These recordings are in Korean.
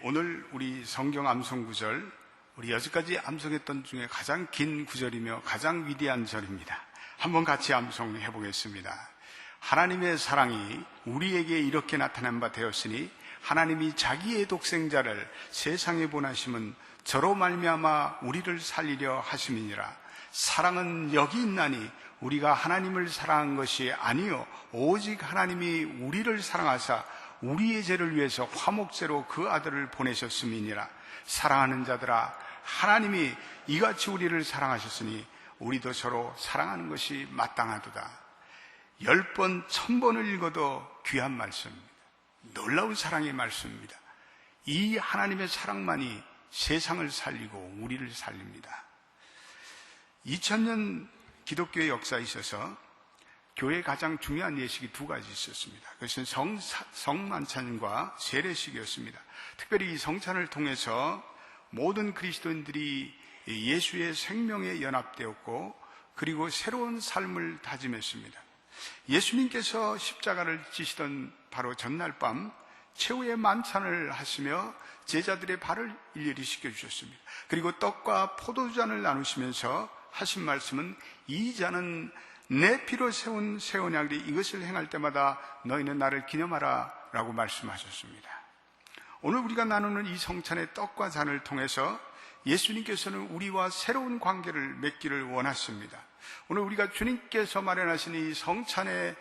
오늘 우리 성경 암송 구절, 우리 여지까지 암송했던 중에 가장 긴 구절이며 가장 위대한 절입니다. 한번 같이 암송해 보겠습니다. 하나님의 사랑이 우리에게 이렇게 나타난 바 되었으니 하나님이 자기의 독생자를 세상에 보내심은 저로 말미암아 우리를 살리려 하심이니라. 사랑은 여기 있나니 우리가 하나님을 사랑한 것이 아니요 오직 하나님이 우리를 사랑하사 우리의 죄를 위해서 화목제로 그 아들을 보내셨음이니라. 사랑하는 자들아, 하나님이 이같이 우리를 사랑하셨으니 우리도 서로 사랑하는 것이 마땅하도다. 10번, 1000번을 읽어도 귀한 말씀입니다. 놀라운 사랑의 말씀입니다. 이 하나님의 사랑만이 세상을 살리고 우리를 살립니다. 2000년 기독교의 역사에 있어서 교회의 가장 중요한 예식이 두 가지 있었습니다. 그것은 성만찬과 세례식이었습니다. 특별히 이 성찬을 통해서 모든 그리스도인들이 예수의 생명에 연합되었고 그리고 새로운 삶을 다짐했습니다. 예수님께서 십자가를 지시던 바로 전날 밤 최후의 만찬을 하시며 제자들의 발을 일일이 씻겨주셨습니다. 그리고 떡과 포도주잔을 나누시면서 하신 말씀은 이 잔은 내 피로 세운 새 언약이 이것을 행할 때마다 너희는 나를 기념하라 라고 말씀하셨습니다. 오늘 우리가 나누는 이 성찬의 떡과 잔을 통해서 예수님께서는 우리와 새로운 관계를 맺기를 원하십니다. 오늘 우리가 주님께서 마련하신 이 성찬의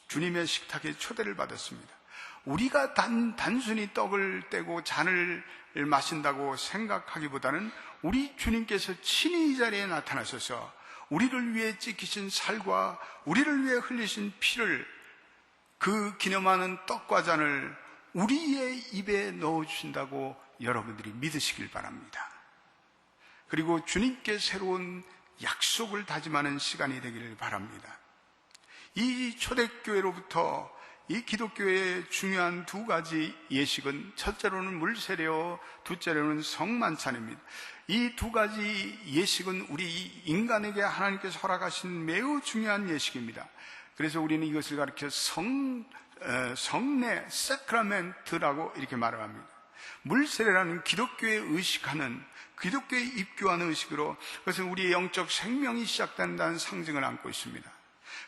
주님의 식탁에 초대를 받았습니다. 우리가 단순히 떡을 떼고 잔을 마신다고 생각하기보다는 우리 주님께서 친히 이 자리에 나타나셔서 우리를 위해 찢기신 살과 우리를 위해 흘리신 피를, 그 기념하는 떡과 잔을 우리의 입에 넣어주신다고 여러분들이 믿으시길 바랍니다. 그리고 주님께 새로운 약속을 다짐하는 시간이 되기를 바랍니다. 이 초대교회로부터 이 기독교의 중요한 두 가지 예식은 첫째로는 물세례요, 둘째로는 성만찬입니다. 이 두 가지 예식은 우리 인간에게 하나님께서 허락하신 매우 중요한 예식입니다. 그래서 우리는 이것을 가리켜 성례, 세크라멘트라고 이렇게 말을 합니다. 물세례라는 기독교에 의식하는, 기독교에 입교하는 의식으로 그것은 우리의 영적 생명이 시작된다는 상징을 안고 있습니다.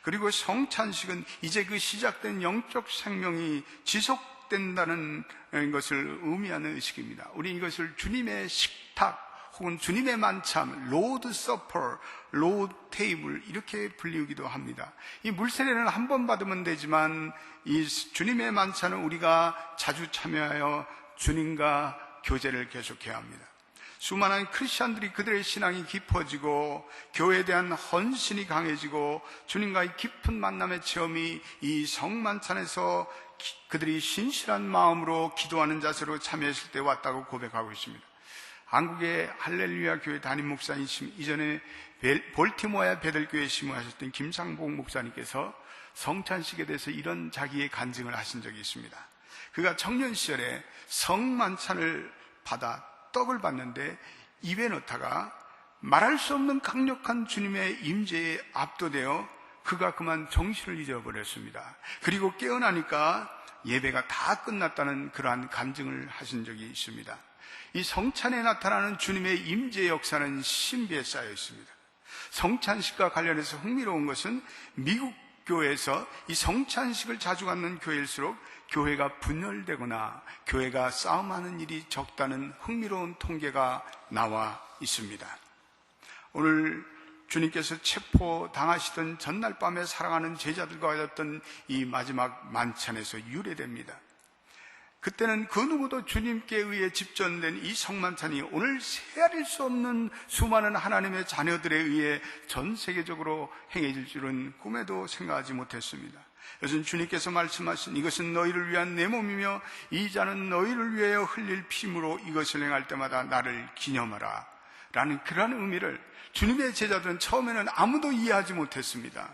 그리고 성찬식은 이제 그 시작된 영적 생명이 지속된다는 것을 의미하는 의식입니다. 우리 이것을 주님의 식탁 혹은 주님의 만찬, 로드 서퍼, 로드 테이블 이렇게 불리기도 합니다. 이 물세례는 한 번 받으면 되지만 이 주님의 만찬은 우리가 자주 참여하여 주님과 교제를 계속해야 합니다. 수많은 크리스찬들이 그들의 신앙이 깊어지고 교회에 대한 헌신이 강해지고 주님과의 깊은 만남의 체험이 이 성만찬에서 그들이 신실한 마음으로 기도하는 자세로 참여했을 때 왔다고 고백하고 있습니다. 한국의 할렐루야 교회 담임 목사이신 이전에 볼티모어 베들교회에 심우하셨던 김상복 목사님께서 성찬식에 대해서 이런 자기의 간증을 하신 적이 있습니다. 그가 청년 시절에 성만찬을 받아 떡을 받는데 입에 넣다가 말할 수 없는 강력한 주님의 임재에 압도되어 그가 그만 정신을 잊어버렸습니다. 그리고 깨어나니까 예배가 다 끝났다는 그러한 간증을 하신 적이 있습니다. 이 성찬에 나타나는 주님의 임재 역사는 신비에 쌓여 있습니다. 성찬식과 관련해서 흥미로운 것은 미국 교회에서 이 성찬식을 자주 갖는 교회일수록 교회가 분열되거나 교회가 싸움하는 일이 적다는 흥미로운 통계가 나와 있습니다. 오늘 주님께서 체포당하시던 전날 밤에 사랑하는 제자들과 가졌던 이 마지막 만찬에서 유래됩니다. 그때는 그 누구도 주님께 의해 집전된 이 성만찬이 오늘 헤아릴 수 없는 수많은 하나님의 자녀들에 의해 전 세계적으로 행해질 줄은 꿈에도 생각하지 못했습니다. 이것은 주님께서 말씀하신 이것은 너희를 위한 내 몸이며 이 잔은 너희를 위하여 흘릴 피임으로 이것을 행할 때마다 나를 기념하라 라는 그러한 의미를 주님의 제자들은 처음에는 아무도 이해하지 못했습니다.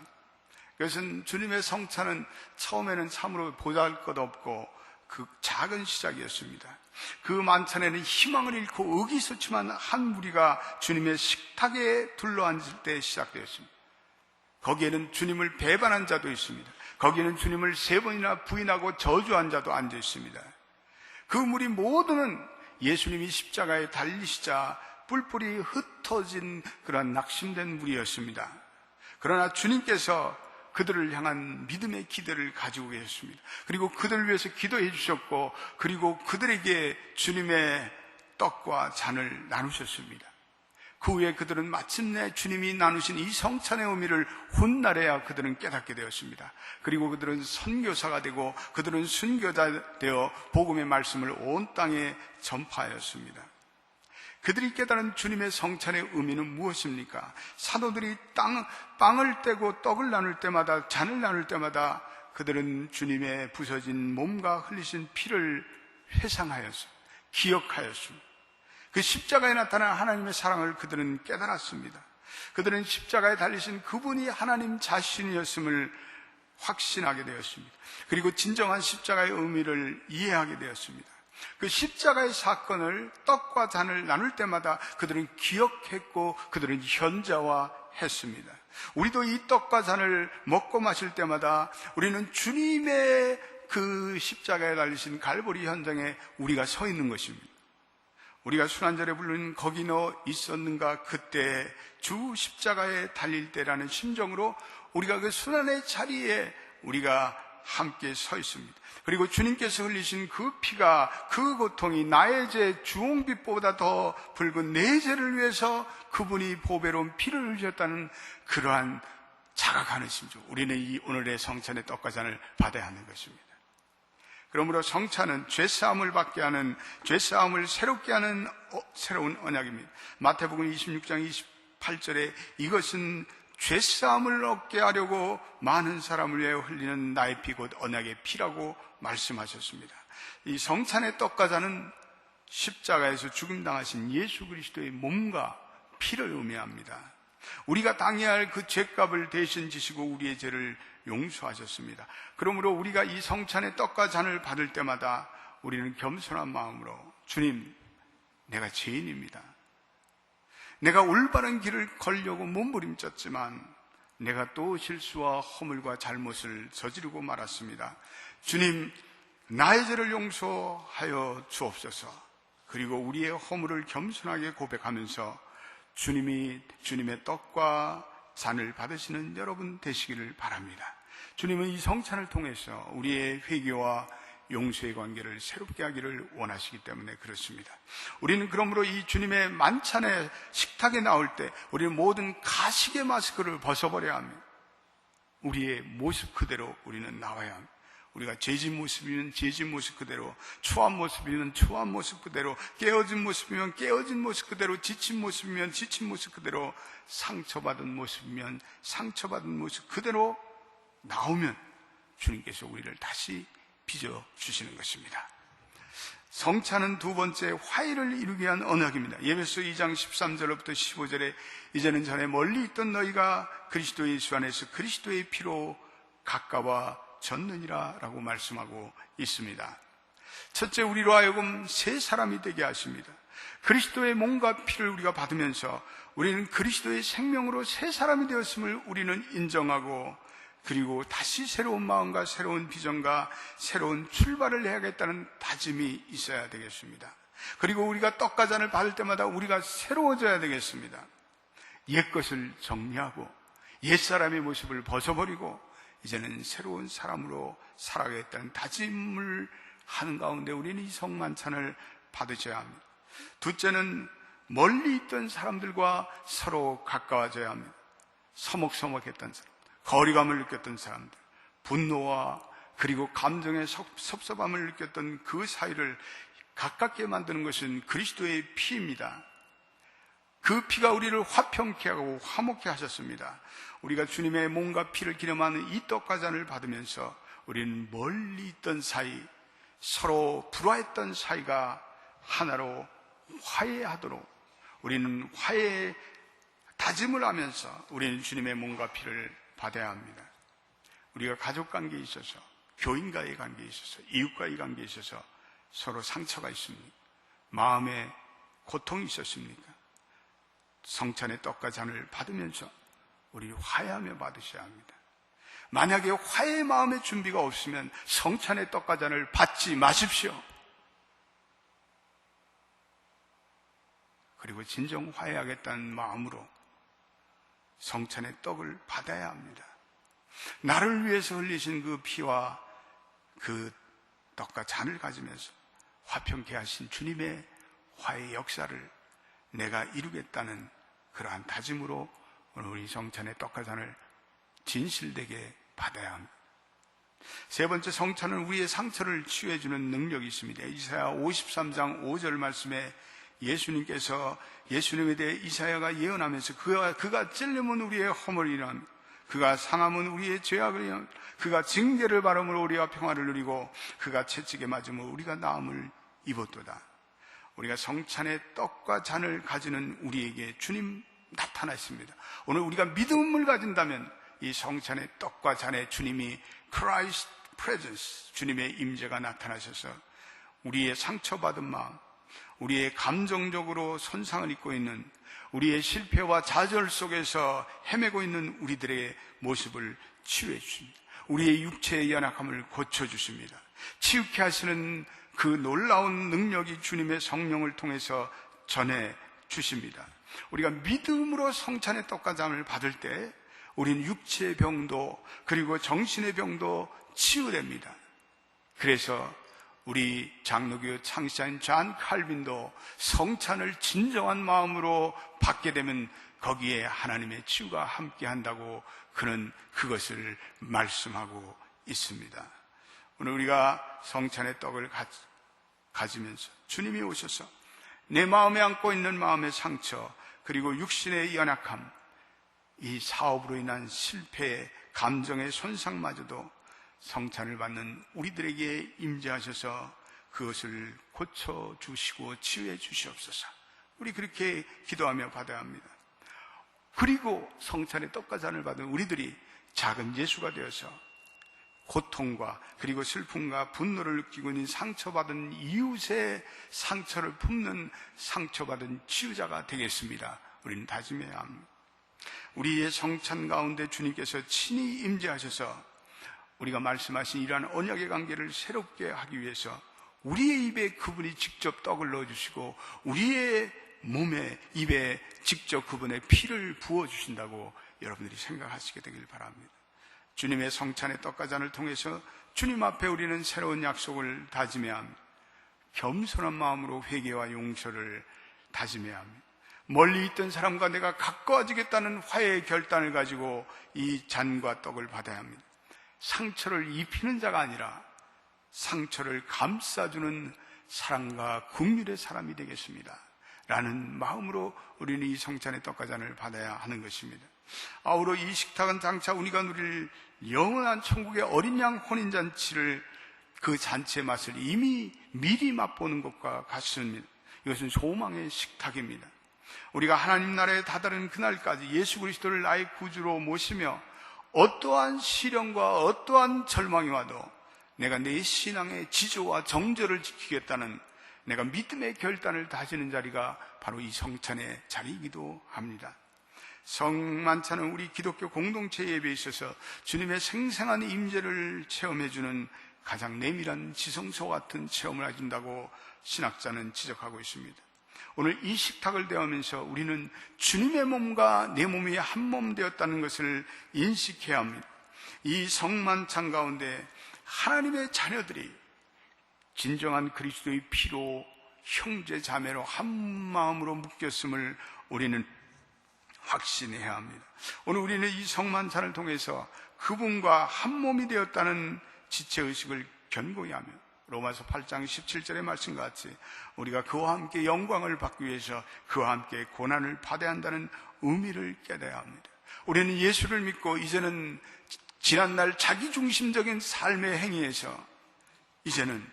그것은 주님의 성찬은 처음에는 참으로 보잘것없고 그 작은 시작이었습니다. 그 만찬에는 희망을 잃고 의기소침한 한 무리가 주님의 식탁에 둘러앉을 때 시작되었습니다. 거기에는 주님을 배반한 자도 있습니다. 거기에는 주님을 3번이나 부인하고 저주한 자도 앉아 있습니다. 그 물이 모두는 예수님이 십자가에 달리시자 뿔뿔이 흩어진 그런 낙심된 물이었습니다. 그러나 주님께서 그들을 향한 믿음의 기대를 가지고 계셨습니다. 그리고 그들을 위해서 기도해 주셨고, 그리고 그들에게 주님의 떡과 잔을 나누셨습니다. 그 후에 그들은 마침내 주님이 나누신 이 성찬의 의미를 훗날에야 그들은 깨닫게 되었습니다. 그리고 그들은 선교사가 되고 그들은 순교자 되어 복음의 말씀을 온 땅에 전파하였습니다. 그들이 깨달은 주님의 성찬의 의미는 무엇입니까? 사도들이 빵을 떼고 떡을 나눌 때마다, 잔을 나눌 때마다 그들은 주님의 부서진 몸과 흘리신 피를 회상하였습니다. 기억하였습니다. 그 십자가에 나타난 하나님의 사랑을 그들은 깨달았습니다. 그들은 십자가에 달리신 그분이 하나님 자신이었음을 확신하게 되었습니다. 그리고 진정한 십자가의 의미를 이해하게 되었습니다. 그 십자가의 사건을 떡과 잔을 나눌 때마다 그들은 기억했고 그들은 현자화했습니다. 우리도 이 떡과 잔을 먹고 마실 때마다 우리는 주님의 그 십자가에 달리신 갈보리 현장에 우리가 서 있는 것입니다. 우리가 순환절에 부르는 거기 너 있었는가 그때 주 십자가에 달릴 때라는 심정으로 우리가 그 순환의 자리에 우리가 함께 서 있습니다. 그리고 주님께서 흘리신 그 피가, 그 고통이 나의 죄 주홍빛보다 더 붉은 내 죄를 위해서 그분이 보배로운 피를 흘리셨다는 그러한 자각하는 심정, 우리는 이 오늘의 성찬의 떡과 잔을 받아야 하는 것입니다. 그러므로 성찬은 죄사함을 받게 하는, 죄사함을 새롭게 하는 새로운 언약입니다. 마태복음 26장 28절에 이것은 죄사함을 얻게 하려고 많은 사람을 위해 흘리는 나의 피 곧 언약의 피라고 말씀하셨습니다. 이 성찬의 떡과 잔은 십자가에서 죽임당하신 예수 그리스도의 몸과 피를 의미합니다. 우리가 당해야 할 그 죄값을 대신 지시고 우리의 죄를 용서하셨습니다. 그러므로 우리가 이 성찬의 떡과 잔을 받을 때마다 우리는 겸손한 마음으로 주님, 내가 죄인입니다. 내가 올바른 길을 걸려고 몸부림쳤지만 내가 또 실수와 허물과 잘못을 저지르고 말았습니다. 주님, 나의 죄를 용서하여 주옵소서. 그리고 우리의 허물을 겸손하게 고백하면서 주님이 주님의 떡과 잔을 받으시는 여러분 되시기를 바랍니다. 주님은 이 성찬을 통해서 우리의 회개와 용서의 관계를 새롭게 하기를 원하시기 때문에 그렇습니다. 우리는 그러므로 이 주님의 만찬의 식탁에 나올 때 우리는 모든 가식의 마스크를 벗어버려야 합니다. 우리의 모습 그대로 우리는 나와야 합니다. 우리가 죄진 모습이면 죄진 모습 그대로, 추한 모습이면 추한 모습 그대로, 깨어진 모습이면 깨어진 모습 그대로, 지친 모습이면 지친 모습 그대로, 상처받은 모습이면 상처받은 모습 그대로 나오면 주님께서 우리를 다시 빚어주시는 것입니다. 성찬은 두 번째 화해를 이루기 위한 언약입니다. 에베소 2장 13절부터 15절에 이제는 전에 멀리 있던 너희가 그리스도 예수 안에서 그리스도의 피로 가까워졌느니라 라고 말씀하고 있습니다. 첫째, 우리로 하여금 새 사람이 되게 하십니다. 그리스도의 몸과 피를 우리가 받으면서 우리는 그리스도의 생명으로 새 사람이 되었음을 우리는 인정하고, 그리고 다시 새로운 마음과 새로운 비전과 새로운 출발을 해야겠다는 다짐이 있어야 되겠습니다. 그리고 우리가 떡과 잔을 받을 때마다 우리가 새로워져야 되겠습니다. 옛 것을 정리하고 옛사람의 모습을 벗어버리고 이제는 새로운 사람으로 살아가겠다는 다짐을 하는 가운데 우리는 이 성만찬을 받으셔야 합니다. 둘째는 멀리 있던 사람들과 서로 가까워져야 합니다. 서먹서먹했던 사람, 거리감을 느꼈던 사람들, 분노와 그리고 감정의 섭섭함을 느꼈던 그 사이를 가깝게 만드는 것은 그리스도의 피입니다. 그 피가 우리를 화평케 하고 화목케 하셨습니다. 우리가 주님의 몸과 피를 기념하는 이 떡과 잔을 받으면서 우리는 멀리 있던 사이, 서로 불화했던 사이가 하나로 화해하도록 우리는 화해의 다짐을 하면서 우리는 주님의 몸과 피를 받아야 합니다. 우리가 가족관계에 있어서, 교인과의 관계에 있어서, 이웃과의 관계에 있어서 서로 상처가 있습니까? 마음에 고통이 있었습니까? 성찬의 떡과 잔을 받으면서 우리 화해하며 받으셔야 합니다. 만약에 화해의 마음의 준비가 없으면 성찬의 떡과 잔을 받지 마십시오. 그리고 진정 화해하겠다는 마음으로 성찬의 떡을 받아야 합니다. 나를 위해서 흘리신 그 피와 그 떡과 잔을 가지면서 화평케 하신 주님의 화해 역사를 내가 이루겠다는 그러한 다짐으로 오늘 우리 성찬의 떡과 잔을 진실되게 받아야 합니다. 세 번째, 성찬은 우리의 상처를 치유해주는 능력이 있습니다. 이사야 53장 5절 말씀에 예수님께서 예수님에 대해 이사야가 예언하면서 그가 찔림은 우리의 허물이라, 그가 상함은 우리의 죄악이라, 그가 징계를 받음으로 우리가 평화를 누리고 그가 채찍에 맞음으로 우리가 나음을 입었도다. 우리가 성찬의 떡과 잔을 가지는 우리에게 주님 나타나십니다. 오늘 우리가 믿음을 가진다면 이 성찬의 떡과 잔에 주님이 Christ presence, 주님의 임재가 나타나셔서 우리의 상처받은 마음, 우리의 감정적으로 손상을 입고 있는, 우리의 실패와 좌절 속에서 헤매고 있는 우리들의 모습을 치유해 주십니다. 우리의 육체의 연약함을 고쳐주십니다. 치유케 하시는 그 놀라운 능력이 주님의 성령을 통해서 전해 주십니다. 우리가 믿음으로 성찬의 떡과 잔을 받을 때 우리는 육체의 병도 그리고 정신의 병도 치유됩니다. 그래서 우리 장로교 창시자인 존 칼빈도 성찬을 진정한 마음으로 받게 되면 거기에 하나님의 치유가 함께한다고 그는 그것을 말씀하고 있습니다. 오늘 우리가 성찬의 떡을 가지면서 주님이 오셔서 내 마음에 안고 있는 마음의 상처, 그리고 육신의 연약함, 이 사업으로 인한 실패, 감정의 손상마저도 성찬을 받는 우리들에게 임재하셔서 그것을 고쳐주시고 치유해 주시옵소서. 우리 그렇게 기도하며 받아야 합니다. 그리고 성찬의 떡과 잔을 받은 우리들이 작은 예수가 되어서 고통과 그리고 슬픔과 분노를 느끼고 있는 상처받은 이웃의 상처를 품는 상처받은 치유자가 되겠습니다. 우리는 다짐해야 합니다. 우리의 성찬 가운데 주님께서 친히 임재하셔서 우리가 말씀하신 이러한 언약의 관계를 새롭게 하기 위해서 우리의 입에 그분이 직접 떡을 넣어주시고 우리의 몸에, 입에 직접 그분의 피를 부어주신다고 여러분들이 생각하시게 되길 바랍니다. 주님의 성찬의 떡과 잔을 통해서 주님 앞에 우리는 새로운 약속을 다짐해야 합니다. 겸손한 마음으로 회개와 용서를 다짐해야 합니다. 멀리 있던 사람과 내가 가까워지겠다는 화해의 결단을 가지고 이 잔과 떡을 받아야 합니다. 상처를 입히는 자가 아니라 상처를 감싸주는 사랑과 긍휼의 사람이 되겠습니다 라는 마음으로 우리는 이 성찬의 떡과 잔을 받아야 하는 것입니다. 아우러 이 식탁은 장차 우리가 누릴 영원한 천국의 어린 양 혼인잔치를, 그 잔치의 맛을 이미 미리 맛보는 것과 같습니다. 이것은 소망의 식탁입니다. 우리가 하나님 나라에 다다른 그날까지 예수 그리스도를 나의 구주로 모시며 어떠한 시련과 어떠한 절망이 와도 내가 내 신앙의 지조와 정절을 지키겠다는 내가 믿음의 결단을 다지는 자리가 바로 이 성찬의 자리이기도 합니다. 성만찬은 우리 기독교 공동체 예배에 있어서 주님의 생생한 임재를 체험해주는 가장 내밀한 지성소 같은 체험을 해준다고 신학자는 지적하고 있습니다. 오늘 이 식탁을 대하면서 우리는 주님의 몸과 내 몸이 한 몸 되었다는 것을 인식해야 합니다. 이 성만찬 가운데 하나님의 자녀들이 진정한 그리스도의 피로 형제 자매로 한 마음으로 묶였음을 우리는 확신해야 합니다. 오늘 우리는 이 성만찬을 통해서 그분과 한 몸이 되었다는 지체의식을 견고히 하며 로마서 8장 17절의 말씀과 같이 우리가 그와 함께 영광을 받기 위해서 그와 함께 고난을 받아야 한다는 의미를 깨달아야 합니다. 우리는 예수를 믿고 이제는 지난날 자기중심적인 삶의 행위에서 이제는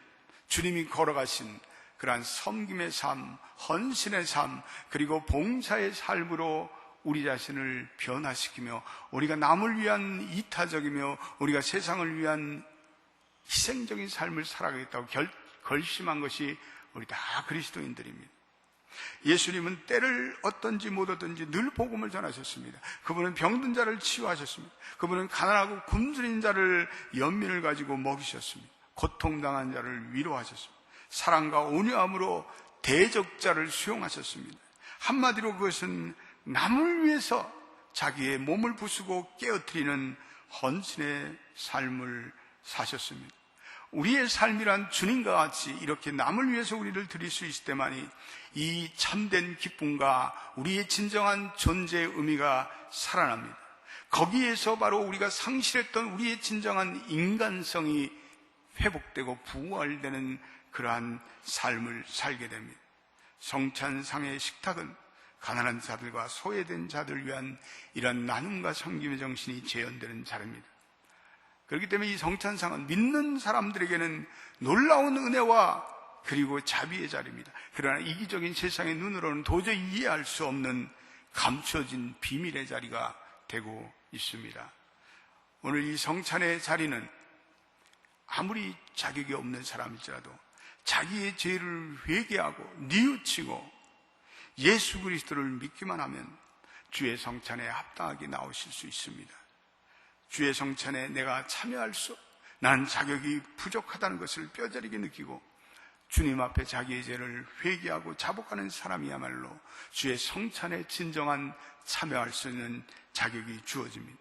주님이 걸어가신 그러한 섬김의 삶, 헌신의 삶, 그리고 봉사의 삶으로 우리 자신을 변화시키며 우리가 남을 위한 이타적이며 우리가 세상을 위한 희생적인 삶을 살아가겠다고 결심한 것이 우리 다 그리스도인들입니다. 예수님은 때를 어떤지 못 얻든지 늘 복음을 전하셨습니다. 그분은 병든 자를 치유하셨습니다. 그분은 가난하고 굶주린 자를 연민을 가지고 먹이셨습니다. 고통당한 자를 위로하셨습니다. 사랑과 온유함으로 대적자를 수용하셨습니다. 한마디로 그것은 남을 위해서 자기의 몸을 부수고 깨어뜨리는 헌신의 삶을 사셨습니다. 우리의 삶이란 주님과 같이 이렇게 남을 위해서 우리를 드릴 수 있을 때만이 이 참된 기쁨과 우리의 진정한 존재의 의미가 살아납니다. 거기에서 바로 우리가 상실했던 우리의 진정한 인간성이 회복되고 부활되는 그러한 삶을 살게 됩니다. 성찬상의 식탁은 가난한 자들과 소외된 자들을 위한 이런 나눔과 섬김의 정신이 재현되는 자리입니다. 그렇기 때문에 이 성찬상은 믿는 사람들에게는 놀라운 은혜와 그리고 자비의 자리입니다. 그러나 이기적인 세상의 눈으로는 도저히 이해할 수 없는 감춰진 비밀의 자리가 되고 있습니다. 오늘 이 성찬의 자리는 아무리 자격이 없는 사람일지라도 자기의 죄를 회개하고 뉘우치고 예수 그리스도를 믿기만 하면 주의 성찬에 합당하게 나오실 수 있습니다. 주의 성찬에 내가 참여할 수, 난 자격이 부족하다는 것을 뼈저리게 느끼고 주님 앞에 자기의 죄를 회개하고 자복하는 사람이야말로 주의 성찬에 진정한 참여할 수 있는 자격이 주어집니다.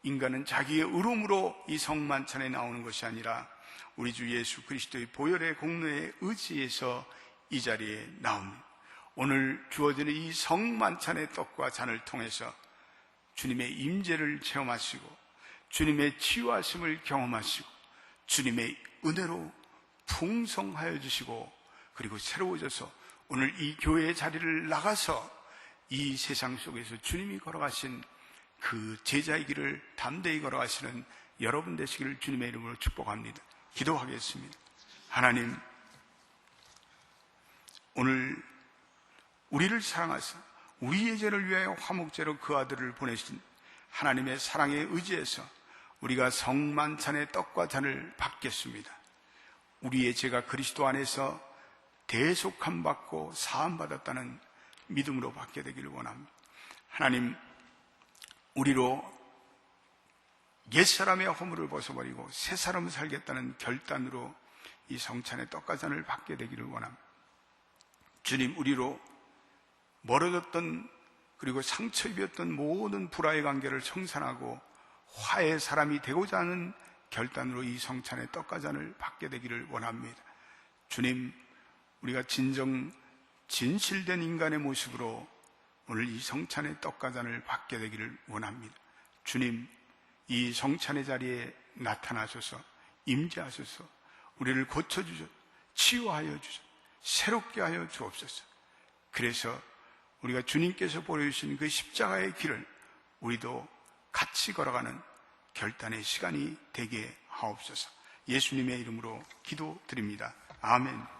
인간은 자기의 의로움으로 이 성만찬에 나오는 것이 아니라 우리 주 예수 그리스도의 보혈의 공로에 의지해서 이 자리에 나옵니다. 오늘 주어지는 이 성만찬의 떡과 잔을 통해서 주님의 임재를 체험하시고 주님의 치유하심을 경험하시고 주님의 은혜로 풍성하여 주시고 그리고 새로워져서 오늘 이 교회의 자리를 나가서 이 세상 속에서 주님이 걸어가신 그 제자의 길을 담대히 걸어가시는 여러분 되시기를 주님의 이름으로 축복합니다. 기도하겠습니다. 하나님, 오늘 우리를 사랑하사 우리의 죄를 위하여 화목제로 그 아들을 보내신 하나님의 사랑에 의지해서 우리가 성만찬의 떡과 잔을 받겠습니다. 우리의 죄가 그리스도 안에서 대속함 받고 사함 받았다는 믿음으로 받게 되기를 원합니다. 하나님, 우리로 옛사람의 허물을 벗어버리고 새 사람을 살겠다는 결단으로 이 성찬의 떡과 잔을 받게 되기를 원합니다. 주님, 우리로 멀어졌던 그리고 상처 입었던 모든 불화의 관계를 청산하고 화해의 사람이 되고자 하는 결단으로 이 성찬의 떡과 잔을 받게 되기를 원합니다. 주님, 우리가 진실된 인간의 모습으로 오늘 이 성찬의 떡과 잔을 받게 되기를 원합니다. 주님, 이 성찬의 자리에 나타나셔서 임재하셔서 우리를 고쳐주셔 치유하여 주셔 새롭게 하여 주옵소서. 그래서 우리가 주님께서 보여주신 그 십자가의 길을 우리도 같이 걸어가는 결단의 시간이 되게 하옵소서. 예수님의 이름으로 기도드립니다. 아멘.